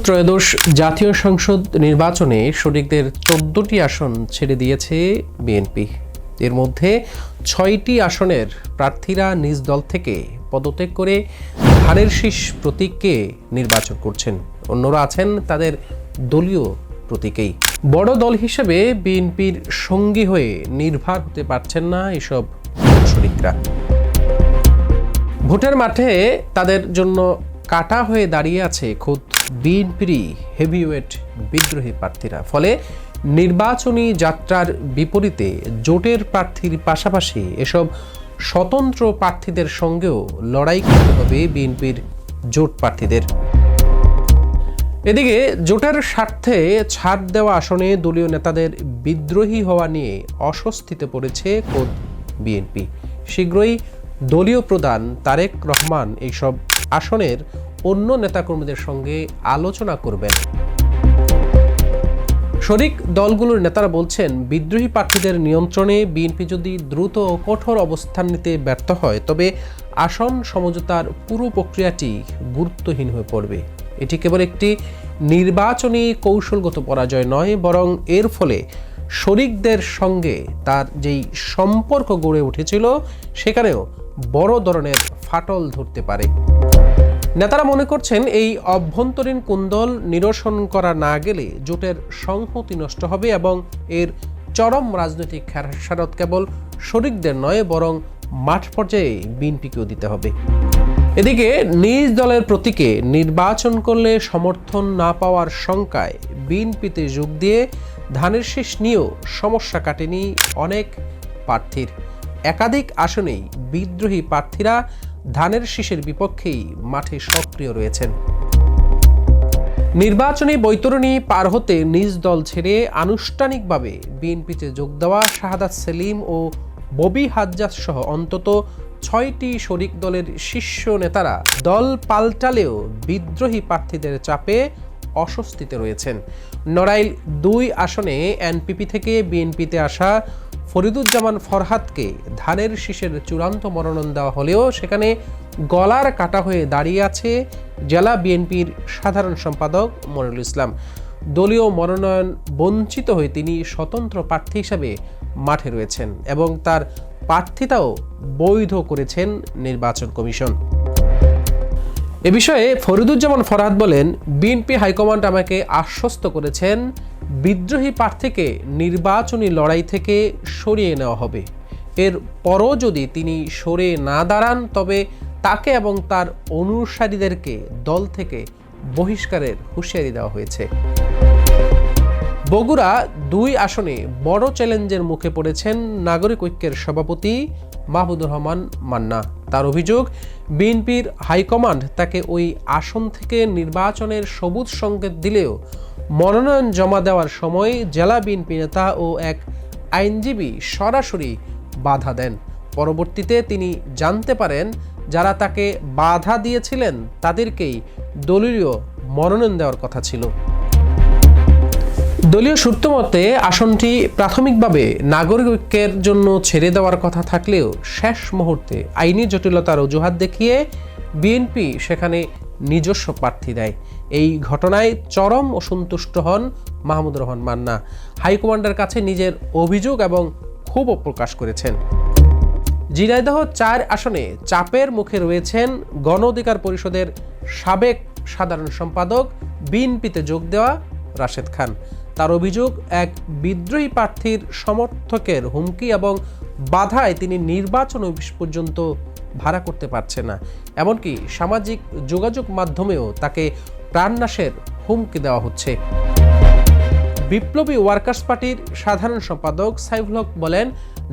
ত্রয়োদশ জাতীয় সংসদ নির্বাচনে শরিকদের 14টি আসন ছেড়ে দিয়েছে বিএনপি। এর মধ্যে 6টি আসনের প্রার্থীরা নিজ দল থেকে পদত্যাগ করে ধানের শীষ প্রতীককে নির্বাচন করছেন। অন্যরা আছেন তাদের দলীয় প্রতীকেই। বড় দল হিসেবে বিএনপির সঙ্গী হয়ে নির্ভর হতে পারছেন না এসব শরিকরা। ভোটের মাঠে তাদের জন্য কাটা হয়ে দাঁড়িয়ে আছে খোদ বিএনপিরই হেভিওয়েট বিদ্রোহী প্রার্থীরা। ফলে নির্বাচনী যাত্রার বিপরীতে জোটের প্রার্থীর পাশাপাশি এসব স্বতন্ত্র প্রার্থীদের সঙ্গেও লড়াই করতে হবে বিএনপির জোট প্রার্থীদের। এদিকে জোটের স্বার্থে ছাড় দেওয়া আসনে দলীয় নেতাদের বিদ্রোহী হওয়া নিয়ে অস্বস্তিতে পড়েছে খোদ বিএনপি। শীঘ্রই দলীয় প্রধান তারেক রহমান এইসব আসনের অন্য নেতাকর্মীদের সঙ্গে আলোচনা করবেন। শরিক দলগুলোর নেতারা বলছেন, বিদ্রোহী প্রার্থীদের নিয়ন্ত্রণে বিএনপি যদি দ্রুত ও কঠোর অবস্থান নিতে ব্যর্থ হয় তবে আসন সমঝোতার পুরো প্রক্রিয়াটি গুরুত্বহীন হয়ে পড়বে। এটি কেবল একটি নির্বাচনী কৌশলগত পরাজয় নয়, বরং এর ফলে শরিকদের সঙ্গে তার যেই সম্পর্ক গড়ে উঠেছিল সেখানেও বড় ধরনের ফাটল ধরতে পারে। নেতারা মনে করছেন, এই অভ্যন্তরীণ কুন্দল নিরসন করা না গেলে জোটের সংহতি নষ্ট হবে এবং এর চরম রাজনৈতিক খেসারত কেবল শরিকদের নয়, বরং মাঠ পর্যায়ে বিএনপিকেও দিতে হবে। এদিকে নিজ দলের প্রতীকে নির্বাচন করলে সমর্থন না পাওয়ার শঙ্কায় বিএনপিতে যোগ দিয়ে ধানের শীষ নিয়েও সমস্যা কাটেনি অনেক প্রার্থীর। একাধিক আসনেই বিদ্রোহী প্রার্থীরা ধানের শীষের বিপক্ষেই মাঠে সক্রিয় রয়েছেন। নির্বাচনী বৈতরণী পার হতে নিজ দল ছেড়ে আনুষ্ঠানিকভাবে বিএনপিতে যোগ দেওয়া শাহাদাত সেলিম ও ববি হাজ্জাজ সহ অন্তত 6টি শরিক দলের শীর্ষ নেতারা দল পাল্টালেও বিদ্রোহী প্রার্থীদের চাপে অস্বস্তিতে রয়েছেন। নড়াইল 2 আসনে এনপিপি থেকে বিএনপিতে আসা ফরিদুজ্জামান ফরহাদকে ধানের শীষের চূড়ান্ত মনোনয়ন দেওয়া হলেও সেখানে গলার কাটা হয়ে দাঁড়িয়ে আছে জেলা বিএনপির সাধারণ সম্পাদক মনিরুল ইসলাম। দলীয় মনোনয়ন বঞ্চিত হয়ে তিনি স্বতন্ত্র প্রার্থী হিসেবে মাঠে রয়েছেন এবং তার প্রার্থিতাও বৈধ করেছেন নির্বাচন কমিশন। এ বিষয়ে ফরিদুজ্জামান ফরহাদ বলেন, বিএনপি হাইকমান্ড আমাকে আশ্বস্ত করেছেন বিদ্রোহী প্রার্থীকে নির্বাচনী লড়াই থেকে সরিয়ে নেওয়া হবে। এর পরও যদি তিনি সরে না দাঁড়ান তবে তাকে এবং তার অনুসারীদেরকে দল থেকে বহিষ্কারের হুঁশিয়ারি দেওয়া হয়েছে। বগুড়া 2 আসনে বড় চ্যালেঞ্জের মুখে পড়েছেন নাগরিক ঐক্যের সভাপতি মাহমুদুর রহমান মান্না। তার অভিযোগ, বিএনপির হাইকমান্ড তাকে ওই আসন থেকে নির্বাচনের সবুজ সংকেত দিলেও মনোনয়ন জমা দেওয়ার সময় জেলা বিএনপি নেতা ও এক আইনজীবী সরাসরি বাধা দেন। পরবর্তীতে তিনি জানতে পারেন যারা তাকে বাধা দিয়েছিলেন তাদেরকেই দলীয় মনোনয়ন দেওয়ার কথা ছিল। দলীয় সূত্র মতে আসনটি প্রাথমিকভাবে নাগরিক ঐক্যের জন্য ছেড়ে দেওয়ার কথা থাকলেও শেষ মুহূর্তে আইনি জটিলতার অজুহাত দেখিয়ে বিএনপি সেখানে নিজস্ব প্রার্থী দেয়। এই ঘটনায় চরম অসন্তুষ্ট হন মাহমুদুর রহমান মান্না। হাইকমান্ডের কাছে নিজের অভিযোগ এবং ক্ষোভও প্রকাশ করেছেন। ঝিনাইদহ 4 আসনে চাপের মুখে রয়েছেন গণ অধিকার পরিষদের সাবেক সাধারণ সম্পাদক বিএনপিতে যোগ দেওয়া রাশেদ খান। তার অভিযোগ, এক বিদ্রোহী প্রার্থীর সমর্থকের হুমকি এবং বাধায় তিনি নির্বাচন অফিস পর্যন্ত ভাড়া করতে পারছে না। এমনকি সামাজিক যোগাযোগ মাধ্যমেও তাকে প্রাণনাশের হুমকি দেওয়া হচ্ছে। বিপ্লবী ওয়ার্কার্স পার্টির সাধারণ সম্পাদক সাইফুল হক বলেন,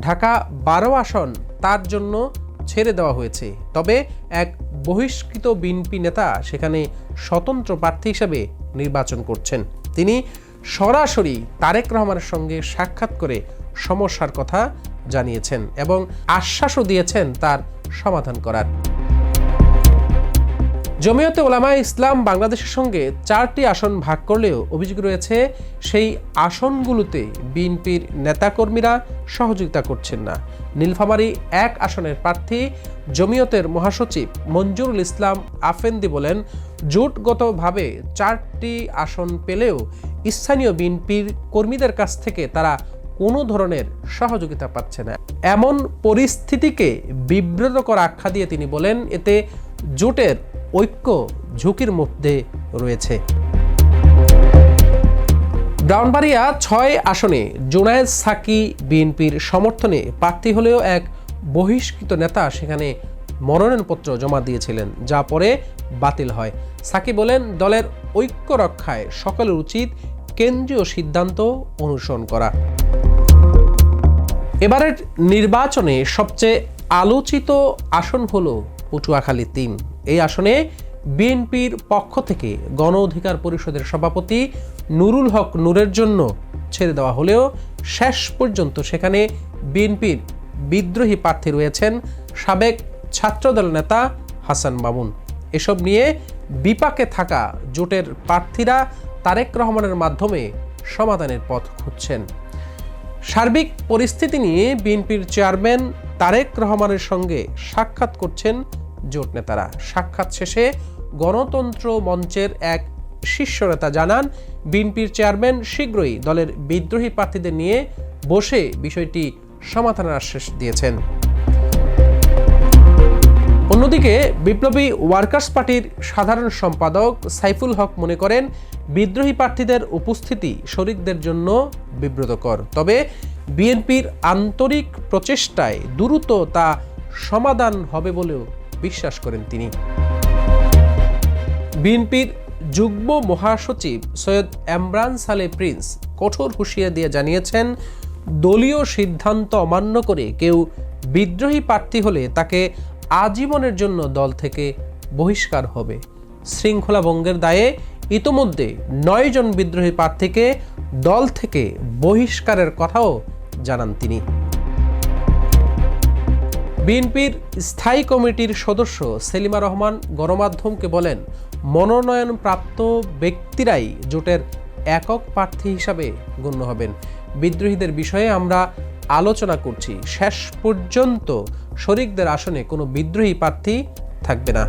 ঢাকা 12 আসন তার জন্য ছেড়ে দেওয়া হয়েছে, তবে এক বহিষ্কৃত বিএনপি নেতা সেখানে স্বতন্ত্র প্রার্থী হিসেবে নির্বাচন করছেন। তিনি সরাসরি তারেক রহমানের সঙ্গে সাক্ষাৎ করে সমস্যার কথা জানিয়েছেন এবং আশ্বাসও দিয়েছেন তার সমাধান করার। জমিয়তে উলামায়ে ইসলাম বাংলাদেশের সঙ্গে 4টি আসন ভাগ করলেও অভিযোগ রয়েছে সেই আসনগুলোতে বিএনপির নেতাকর্মীরা সহযোগিতা করছেন না। নীলফামারী 1 আসনের প্রার্থী জমিয়তের মহাসচিব মঞ্জুরুল ইসলাম আফেন্দি বলেন, জোটগতভাবে 4টি আসন পেলেও স্থানীয় বিএনপির কর্মীদের কাছ থেকে তারা কোনো ধরনের সহযোগিতা পাচ্ছে না। এমন পরিস্থিতিকে বিব্রতকর আখ্যা দিয়ে তিনি বলেন, এতে জোটের ঐক্য ঝুঁকির মধ্যে রয়েছে। ব্রাহ্মণবাড়িয়া 6 আসনে জুনায়েদ সাকি বিএনপির সমর্থনে প্রার্থী হলেও এক বহিষ্কৃত নেতা সেখানে মনোনয়নপত্র জমা দিয়েছিলেন, যা পরে বাতিল হয়। সাকি বলেন, দলের ঐক্য রক্ষায় সকলের উচিত কেন্দ্রীয় সিদ্ধান্ত অনুসরণ করা। এবারের নির্বাচনে সবচেয়ে আলোচিত আসন হলো পটুয়াখালী 3। এই আসনে বিএনপির পক্ষ থেকে গণ অধিকার পরিষদের সভাপতি নুরুল হক নূরের জন্য ছেড়ে দেওয়া হলেও শেষ পর্যন্ত সেখানে বিএনপির বিদ্রোহী প্রার্থী রয়েছেন সাবেক ছাত্রদল নেতা হাসান মামুন। এসব নিয়ে বিপাকে থাকা জোটের প্রার্থীরা তারেক রহমানের মাধ্যমে সমাধানের পথ খুঁজছেন। সার্বিক পরিস্থিতি নিয়ে বিএনপির চেয়ারম্যান তারেক রহমানের সঙ্গে সাক্ষাৎ করছেন জোট নেতারা। সাক্ষাৎ শেষে গণতন্ত্র মঞ্চের এক শীর্ষ নেতা জানান, বিএনপির চেয়ারম্যান শীঘ্রই দলের বিদ্রোহী প্রার্থীদের নিয়ে বসে বিষয়টি সমাধানের আশ্বাস দিয়েছেন। অন্যদিকে বিপ্লবী ওয়ার্কার্স পার্টির সাধারণ সম্পাদক সাইফুল হক মনে করেন, বিদ্রোহী প্রার্থীদের উপস্থিতি শরিকদের জন্য বিব্রতকর, তবে বিএনপির আন্তরিক প্রচেষ্টায় দ্রুত তা সমাধান হবে বলেও বিশ্বাস করেন তিনি। বিএনপির যুগ্ম মহাসচিব সৈয়দ এমরান সালে প্রিন্স কঠোর হুঁশিয়ারি দিয়ে জানিয়েছেন, দলীয় সিদ্ধান্ত অমান্য করে কেউ বিদ্রোহী প্রার্থী হলে তাকে আজীবনের জন্য দল থেকে বহিষ্কার হবে। শৃঙ্খলা ভঙ্গের দায়ে ইতোমধ্যে 9 জন বিদ্রোহী প্রার্থীকে দল থেকে বহিষ্কারের কথাও জানান তিনি। বিএনপির স্থায়ী কমিটির সদস্য সেলিমা রহমান গণমাধ্যমকে বলেন, মনোনয়নপ্রাপ্ত ব্যক্তিরাই জোটের একক প্রার্থী হিসাবে গণ্য হবেন। বিদ্রোহীদের বিষয়ে আমরা আলোচনা করছি, শেষ পর্যন্ত শরিকদের আসনে কোনো বিদ্রোহী প্রার্থী থাকবে না।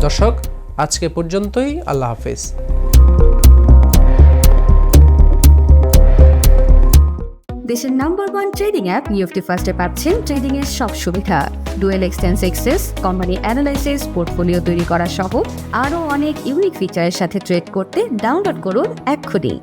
দর্শক, আজকে পর্যন্তই। আল্লাহ হাফেজ। দেশের নাম্বার 1 ট্রেডিং অ্যাপ নিফটি ফার্স্টে পাচ্ছেন ট্রেডিং এর সব সুবিধা, dual exchange access, company analysis, portfolio তৈরি করা সহ আরও অনেক ইউনিক ফিচারের সাথে ট্রেড করতে ডাউনলোড করুন এক্ষুনি।